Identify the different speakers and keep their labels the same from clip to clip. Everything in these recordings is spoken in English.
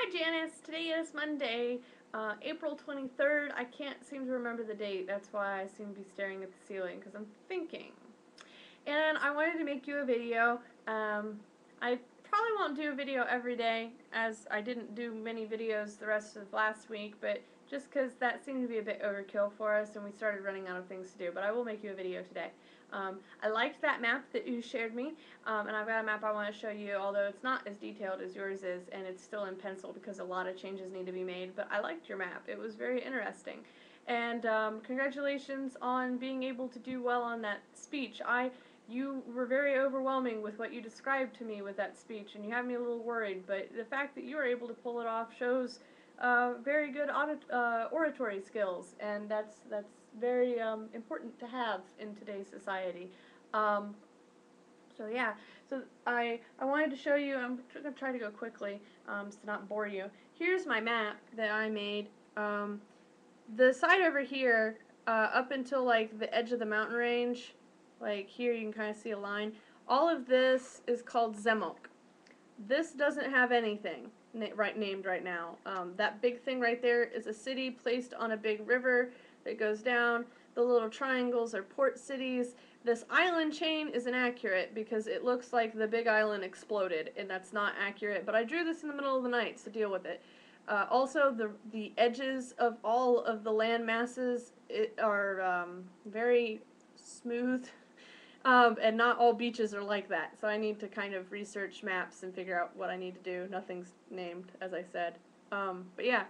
Speaker 1: Hi Janice, today is Monday, April 23rd. I can't seem to remember the date, that's why I seem to be staring at the ceiling, because I'm thinking. And I wanted to make you a video. I probably won't do a video every day, as I didn't do many videos the rest of last week, but just because that seemed to be a bit overkill for us and we started running out of things to do, but I will make you a video today. I liked that map that you shared me, and I've got a map I want to show you, although it's not as detailed as yours is, and it's still in pencil because a lot of changes need to be made, but I liked your map. It was very interesting. And congratulations on being able to do well on that speech. You were very overwhelming with what you described to me with that speech, and you had me a little worried, but the fact that you were able to pull it off shows very good oratory skills, and that's very important to have in today's society. Um, so yeah, so I wanted to show you. I'm gonna try to go quickly, to not bore you. Here's my map that I made. The side over here, up until like the edge of the mountain range, like here you can kind of see a line. All of this is called Zemok. This doesn't have anything named right now. That big thing right there is a city placed on a big river that goes down. The little triangles are port cities. This island chain is inaccurate because it looks like the big island exploded, and that's not accurate, but I drew this in the middle of the night, so deal with it. Also, the edges of all of the land masses are very smooth, and not all beaches are like that, so I need to kind of research maps and figure out what I need to do. Nothing's named, as I said. But yeah,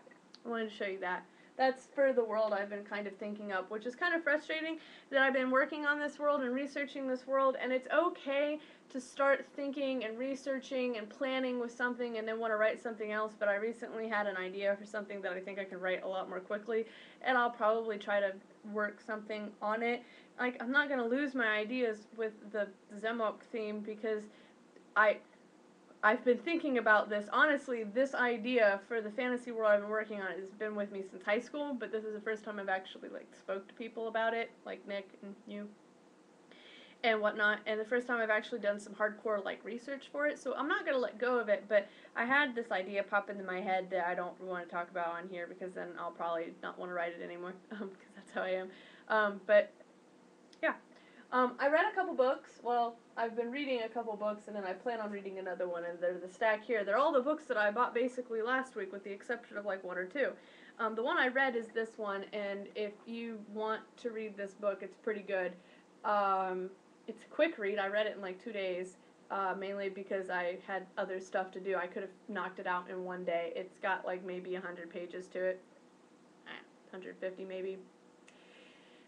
Speaker 1: I wanted to show you that. That's for the world I've been kind of thinking up, which is kind of frustrating that I've been working on this world and researching this world, and it's okay to start thinking and researching and planning with something and then want to write something else, but I recently had an idea for something that I think I can write a lot more quickly, and I'll probably try to work something on it. Like, I'm not going to lose my ideas with the Zemok theme because I I've been thinking about this. Honestly, this idea for the fantasy world I've been working on has been with me since high school, but this is the first time I've actually like spoke to people about it, like Nick and you and whatnot, and the first time I've actually done some hardcore like research for it, so I'm not going to let go of it, but I had this idea pop into my head that I don't want to talk about on here because then I'll probably not want to write it anymore, because that's how I am. But yeah. I read a couple books. Well, I've been reading a couple books, and then I plan on reading another one, and they're the stack here. They're all the books that I bought basically last week, with the exception of like one or two. The one I read is this one, and if you want to read this book, it's pretty good. It's a quick read. I read it in like 2 days, mainly because I had other stuff to do. I could have knocked it out in one day. It's got like maybe 100 pages to it. 150 maybe.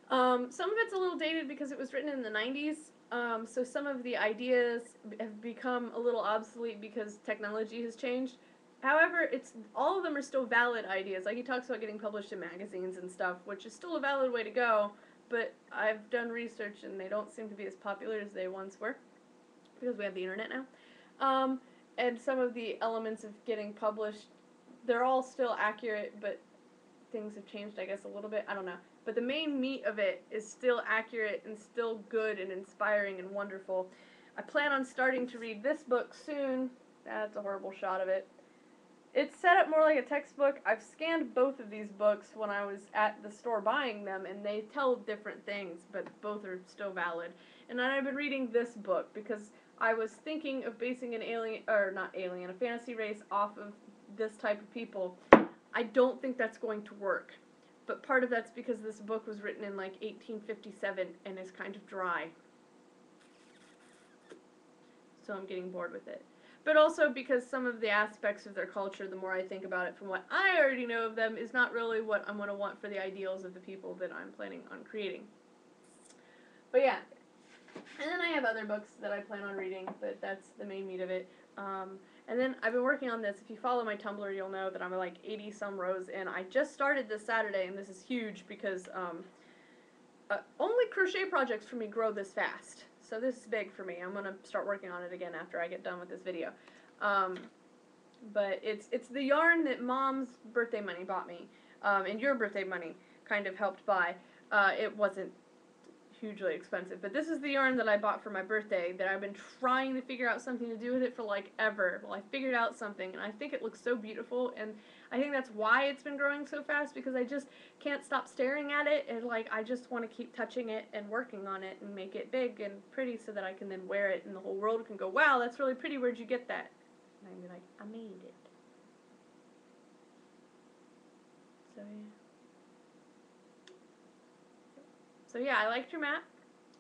Speaker 1: Some of it's a little dated because it was written in the 90s, so some of the ideas have become a little obsolete because technology has changed. However, all of them are still valid ideas. Like, he talks about getting published in magazines and stuff, which is still a valid way to go, but I've done research and they don't seem to be as popular as they once were because we have the internet now. And some of the elements of getting published, they're all still accurate, but things have changed, I guess, a little bit. I don't know. But the main meat of it is still accurate and still good and inspiring and wonderful. I plan on starting to read this book soon. That's a horrible shot of it. It's set up more like a textbook. I've scanned both of these books when I was at the store buying them, and they tell different things, but both are still valid. And then I've been reading this book because I was thinking of basing an alien, or not alien, a fantasy race off of this type of people. I don't think that's going to work. But part of that's because this book was written in like 1857 and is kind of dry. So I'm getting bored with it. But also because some of the aspects of their culture, the more I think about it from what I already know of them, is not really what I'm going to want for the ideals of the people that I'm planning on creating. But yeah. And then I have other books that I plan on reading, but that's the main meat of it. And then I've been working on this. If you follow my Tumblr, you'll know that I'm like 80 some rows in. I just started this Saturday, and this is huge because only crochet projects for me grow this fast. So this is big for me. I'm going to start working on it again after I get done with this video. But it's the yarn that Mom's birthday money bought me, and your birthday money kind of helped buy. It wasn't hugely expensive. But this is the yarn that I bought for my birthday that I've been trying to figure out something to do with it for like ever. Well, I figured out something, and I think it looks so beautiful, and I think that's why it's been growing so fast, because I just can't stop staring at it, and like I just want to keep touching it and working on it and make it big and pretty so that I can then wear it and the whole world can go, wow, that's really pretty, where'd you get that? And I'd be like, I made it. So yeah, I liked your mat.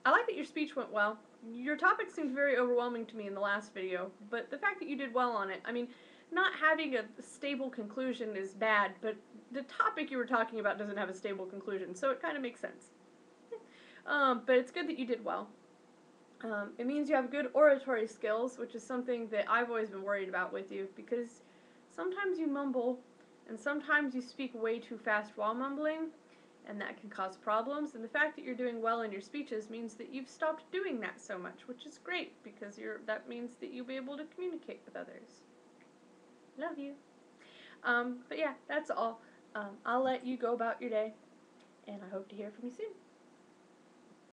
Speaker 1: I like that your speech went well. Your topic seemed very overwhelming to me in the last video, but the fact that you did well on it, I mean, not having a stable conclusion is bad, but the topic you were talking about doesn't have a stable conclusion, so it kind of makes sense. But it's good that you did well. It means you have good oratory skills, which is something that I've always been worried about with you, because sometimes you mumble, and sometimes you speak way too fast while mumbling, and that can cause problems. And the fact that you're doing well in your speeches means that you've stopped doing that so much, which is great, because that means that you'll be able to communicate with others. Love you. But yeah, that's all. I'll let you go about your day, and I hope to hear from you soon.